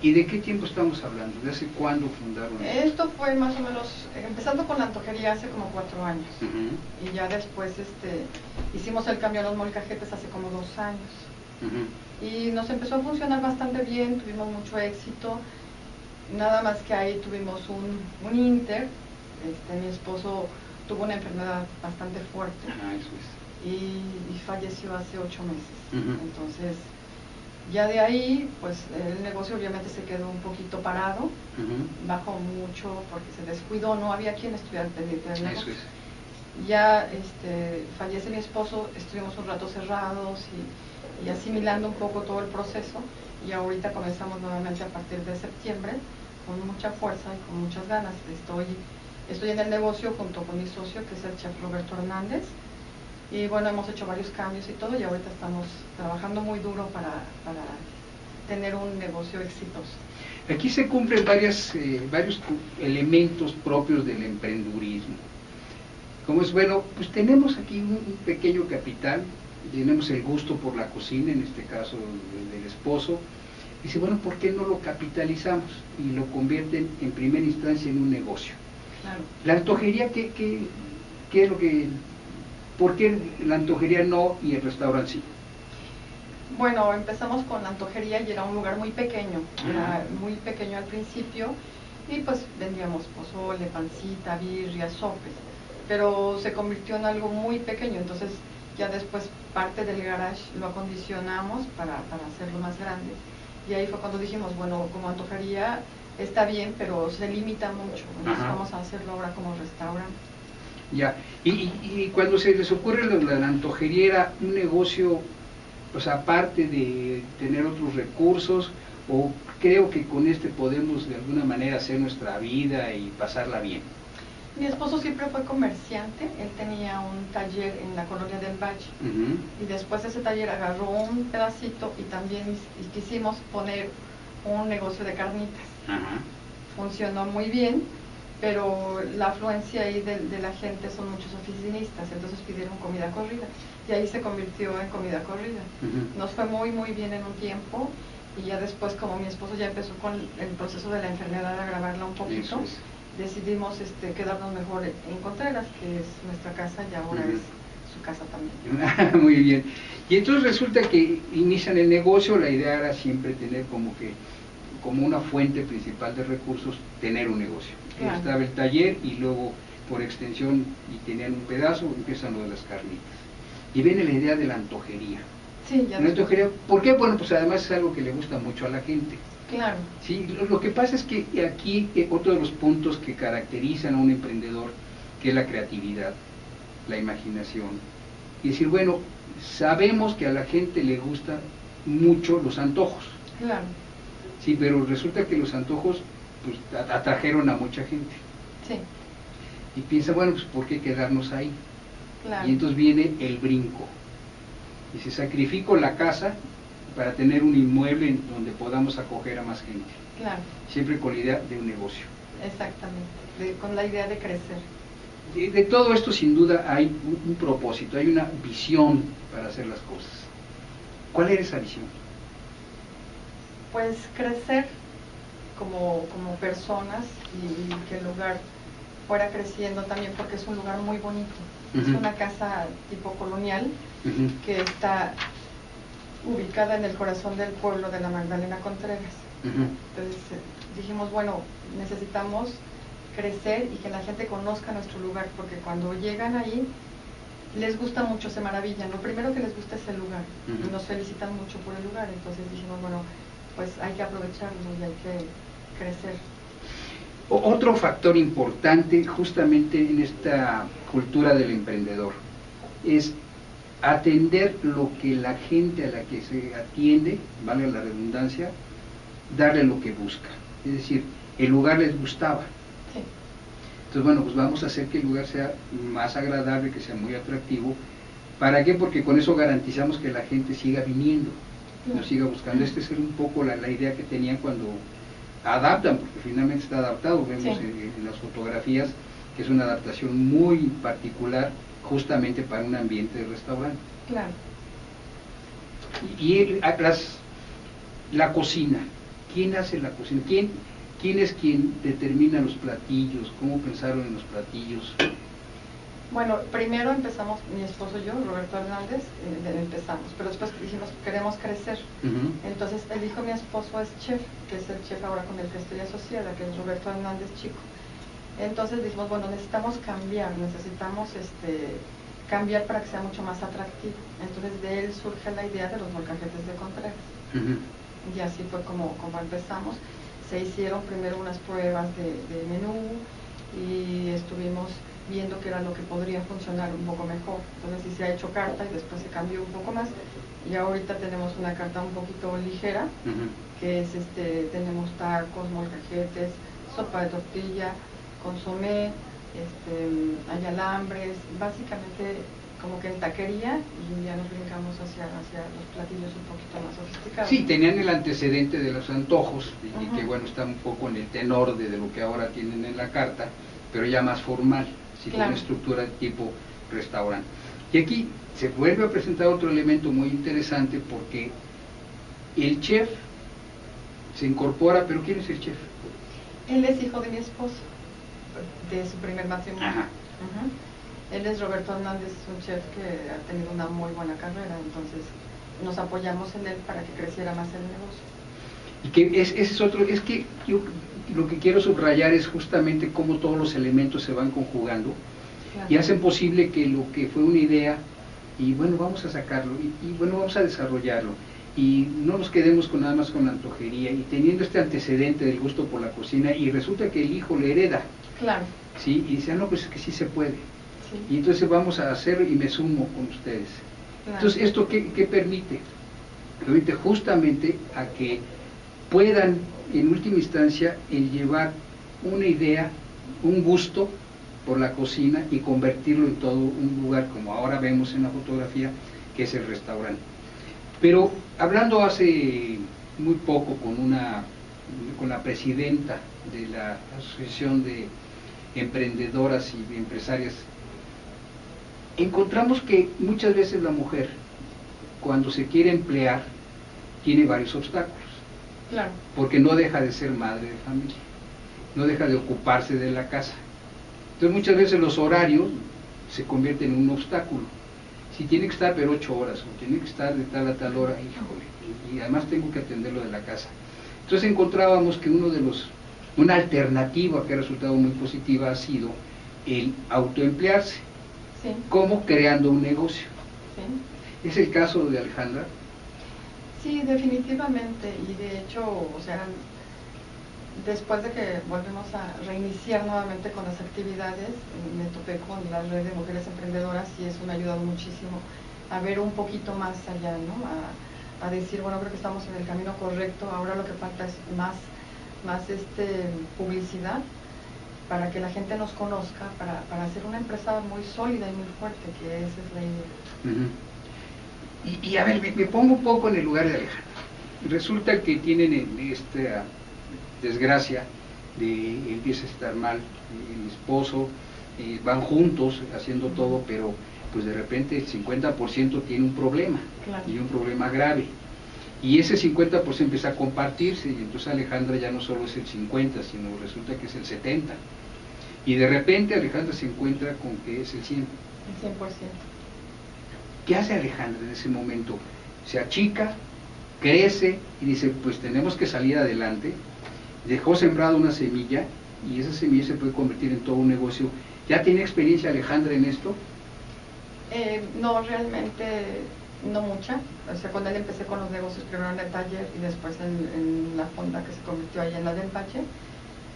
¿Y de qué tiempo estamos hablando? ¿De hace cuándo fundaron esto? Esto fue más o menos, empezando con la antojería hace como 4 años. Y ya después hicimos el cambio a los molcajetes hace como 2 años. Y nos empezó a funcionar bastante bien, tuvimos mucho éxito. Nada más que ahí tuvimos un inter. Mi esposo tuvo una enfermedad bastante fuerte. Eso es. Y falleció hace 8 meses. Entonces, ya de ahí, pues el negocio obviamente se quedó un poquito parado, bajó mucho porque se descuidó, no había quien estuviera pendiente del negocio. Eso es. Ya fallece mi esposo, estuvimos un rato cerrados y asimilando un poco todo el proceso, y ahorita comenzamos nuevamente a partir de septiembre con mucha fuerza y con muchas ganas. Estoy en el negocio junto con mi socio, que es el chef Roberto Hernández. Y bueno, hemos hecho varios cambios y todo, y ahorita estamos trabajando muy duro para tener un negocio exitoso. Aquí se cumplen varios elementos propios del emprendurismo. Como es, bueno, pues tenemos aquí un pequeño capital, tenemos el gusto por la cocina, en este caso del esposo. Dice, bueno, ¿por qué no lo capitalizamos y lo convierten en primera instancia en un negocio? Claro. La antojería, ¿qué es lo que... ¿Por qué la antojería no y el restaurante sí? Bueno, empezamos con la antojería y era un lugar muy pequeño, era muy pequeño al principio, y pues vendíamos pozole, pancita, birria, sopes, pero se convirtió en algo muy pequeño. Entonces ya después parte del garage lo acondicionamos para hacerlo más grande, y ahí fue cuando dijimos, bueno, como antojería está bien, pero se limita mucho, entonces vamos a hacerlo ahora como restaurante. Ya, y cuando se les ocurre la antojería, ¿era un negocio, pues aparte de tener otros recursos, o creo que con podemos de alguna manera hacer nuestra vida y pasarla bien? Mi esposo siempre fue comerciante, él tenía un taller en la Colonia del Valle, y después de ese taller agarró un pedacito y también quisimos poner un negocio de carnitas. Funcionó muy bien, pero la afluencia ahí de la gente son muchos oficinistas, entonces pidieron comida corrida, y ahí se convirtió en comida corrida. Nos fue muy muy bien en un tiempo, y ya después, como mi esposo ya empezó con el proceso de la enfermedad a agravarla un poquito, decidimos quedarnos mejor en Contreras, que es nuestra casa, y ahora es su casa también. Muy bien. Y entonces resulta que inician el negocio, la idea era siempre tener como una fuente principal de recursos, tener un negocio. Claro. Estaba el taller y luego por extensión, y tenían un pedazo, empiezan lo de las carnitas. Y viene la idea de la antojería. Sí, ya. La antojería, ¿por qué? Bueno, pues además es algo que le gusta mucho a la gente. Claro. Sí, lo que pasa es que aquí otro de los puntos que caracterizan a un emprendedor, que es la creatividad, la imaginación. Y decir, bueno, sabemos que a la gente le gustan mucho los antojos. Claro. Sí, pero resulta que los antojos pues atrajeron a mucha gente. Sí. Y piensa, bueno, pues ¿por qué quedarnos ahí? Claro. Y entonces viene el brinco. Dice, sacrifico la casa para tener un inmueble en donde podamos acoger a más gente. Claro. Siempre con la idea de un negocio. Exactamente, con la idea de crecer. De todo esto sin duda hay un propósito, hay una visión para hacer las cosas. ¿Cuál era esa visión? Pues crecer como personas, y que el lugar fuera creciendo también, porque es un lugar muy bonito. Es una casa tipo colonial que está ubicada en el corazón del pueblo de la Magdalena Contreras. Entonces dijimos, bueno, necesitamos crecer y que la gente conozca nuestro lugar, porque cuando llegan ahí les gusta mucho, se maravillan. Lo primero que les gusta es el lugar, y nos felicitan mucho por el lugar. Entonces dijimos, bueno, pues hay que aprovecharlo y hay que crecer. Otro factor importante justamente en esta cultura del emprendedor es atender lo que la gente a la que se atiende, valga la redundancia, darle lo que busca. Es decir, el lugar les gustaba. Sí. Entonces, bueno, pues vamos a hacer que el lugar sea más agradable, que sea muy atractivo. ¿Para qué? Porque con eso garantizamos que la gente siga viniendo, nos siga buscando. Esta es un poco la idea que tenían cuando adaptan, porque finalmente está adaptado. Vemos en las fotografías que es una adaptación muy particular justamente para un ambiente de restaurante. Claro. Y la cocina, ¿quién hace la cocina? ¿Quién es quien determina los platillos? ¿Cómo pensaron en los platillos? Bueno, primero empezamos, mi esposo y yo, Roberto Hernández, empezamos, pero después dijimos que queremos crecer. Entonces el hijo de mi esposo es chef, que es el chef ahora con el que estoy asociada, que es Roberto Hernández Chico. Entonces dijimos, bueno, necesitamos cambiar, cambiar para que sea mucho más atractivo. Entonces de él surge la idea de los molcajetes de Contreras. Y así fue como empezamos. Se hicieron primero unas pruebas de menú y estuvimos viendo qué era lo que podría funcionar un poco mejor. Entonces sí se ha hecho carta y después se cambió un poco más. Y ahorita tenemos una carta un poquito ligera, que es tenemos tacos, molcajetes, sopa de tortilla, consomé, hay alambres, básicamente como que en taquería, y ya nos brincamos hacia los platillos un poquito más sofisticados. Sí, tenían el antecedente de los antojos, y que bueno, está un poco en el tenor de lo que ahora tienen en la carta, pero ya más formal, sí, claro, con una estructura tipo restaurante. Y aquí se vuelve a presentar otro elemento muy interesante, porque el chef se incorpora, pero ¿quién es el chef? Él es hijo de mi esposo, de su primer matrimonio. Él es Roberto Hernández, es un chef que ha tenido una muy buena carrera, entonces nos apoyamos en él para que creciera más el negocio. Y que ese es otro, es que yo lo que quiero subrayar es justamente cómo todos los elementos se van conjugando, claro, y hacen posible que lo que fue una idea, y bueno, vamos a sacarlo, y bueno, vamos a desarrollarlo, y no nos quedemos con nada más con la antojería, y teniendo este antecedente del gusto por la cocina, y resulta que el hijo le hereda, claro, ¿sí? Y dice, no, pues es que sí se puede. Sí. Y entonces vamos a hacerlo y me sumo con ustedes. Claro. Entonces, ¿esto qué permite? Permite justamente a que puedan, en última instancia, el llevar una idea, un gusto por la cocina y convertirlo en todo un lugar, como ahora vemos en la fotografía, que es el restaurante. Pero hablando hace muy poco con la presidenta de la Asociación de Emprendedoras y Empresarias, encontramos que muchas veces la mujer, cuando se quiere emplear, tiene varios obstáculos. Claro. Porque no deja de ser madre de familia, no deja de ocuparse de la casa. Entonces muchas veces los horarios se convierten en un obstáculo. Si tiene que estar pero 8 horas, o tiene que estar de tal a tal hora, híjole, y además tengo que atenderlo de la casa. Entonces encontrábamos que una alternativa que ha resultado muy positiva ha sido el autoemplearse. Sí. Como creando un negocio. Sí. ¿Es el caso de Alejandra? Sí, definitivamente, y de hecho, o sea, después de que volvimos a reiniciar nuevamente con las actividades, me topé con la red de mujeres emprendedoras y eso me ha ayudado muchísimo a ver un poquito más allá, ¿no? A decir, bueno, creo que estamos en el camino correcto, ahora lo que falta es más publicidad, para que la gente nos conozca, para hacer una empresa muy sólida y muy fuerte, que esa es la idea. Y a ver, me pongo un poco en el lugar de Alejandra. Resulta que tienen esta desgracia de empieza a estar mal el esposo, van juntos haciendo todo, pero pues de repente el 50% tiene un problema, claro, y un problema grave. Y ese 50% empieza a compartirse, y entonces Alejandra ya no solo es el 50, sino resulta que es el 70%. Y de repente Alejandra se encuentra con que es el 100%. El 100%. ¿Qué hace Alejandra en ese momento? Se achica, crece y dice, pues tenemos que salir adelante. Dejó sembrada una semilla y esa semilla se puede convertir en todo un negocio. ¿Ya tiene experiencia Alejandra en esto? No, realmente no mucha. O sea, con él empecé con los negocios, primero en el taller y después en la fonda que se convirtió ahí en la del Pache.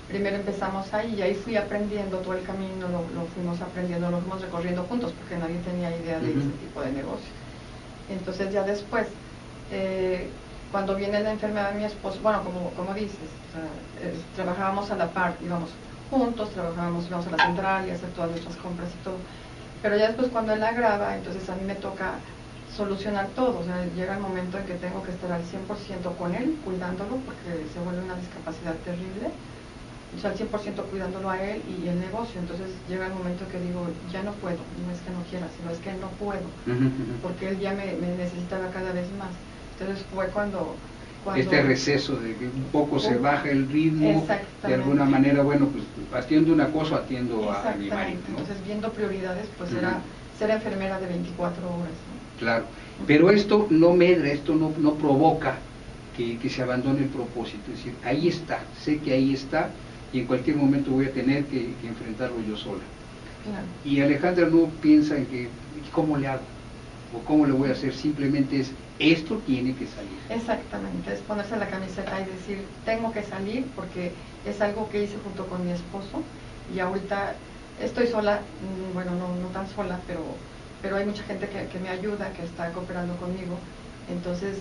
Primero empezamos ahí y ahí fui aprendiendo todo el camino, lo fuimos aprendiendo, lo fuimos recorriendo juntos porque nadie tenía idea de ese tipo de negocio. Entonces ya después, cuando viene la enfermedad de mi esposo, bueno, como dices, trabajábamos a la par, íbamos juntos, íbamos a la central y a hacer todas nuestras compras y todo. Pero ya después cuando él agrava, entonces a mí me toca solucionar todo, o sea, llega el momento en que tengo que estar al 100% con él, cuidándolo, porque se vuelve una discapacidad terrible. O sea, al 100% cuidándolo a él y el negocio. Entonces llega el momento que digo, ya no puedo, no es que no quiera, sino es que no puedo, porque él ya me necesitaba cada vez más. Entonces fue cuando este receso de que un poco se baja el ritmo, de alguna manera, bueno, pues atiendo una cosa, atiendo a mi marido, ¿no? Entonces, viendo prioridades, pues era ser enfermera de 24 horas, ¿no? Claro, pero esto no medra, esto no provoca que se abandone el propósito, es decir, ahí está, sé que ahí está, y en cualquier momento voy a tener que enfrentarlo yo sola. Claro. Y Alejandra no piensa en que, ¿cómo le hago? O ¿cómo le voy a hacer? Simplemente es, esto tiene que salir. Exactamente, es ponerse la camiseta y decir, tengo que salir porque es algo que hice junto con mi esposo, y ahorita estoy sola, bueno, no tan sola, pero hay mucha gente que me ayuda, que está cooperando conmigo, entonces,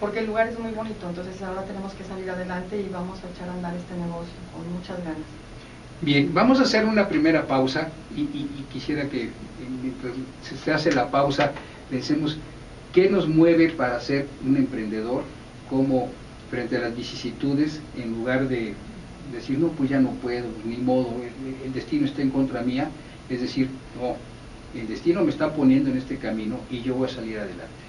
porque el lugar es muy bonito, entonces ahora tenemos que salir adelante y vamos a echar a andar este negocio con muchas ganas. Bien, vamos a hacer una primera pausa y quisiera que mientras se hace la pausa pensemos qué nos mueve para ser un emprendedor, como frente a las vicisitudes, en lugar de decir, no, pues ya no puedo, ni modo, el destino está en contra mía, es decir, no, el destino me está poniendo en este camino y yo voy a salir adelante.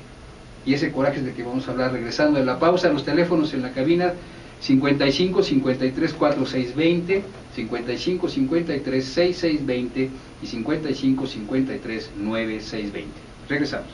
Y ese coraje es de que vamos a hablar regresando de la pausa. Los teléfonos en la cabina 55 53 46 20, 55 53 66 20 y 55 53 96 20. Regresamos.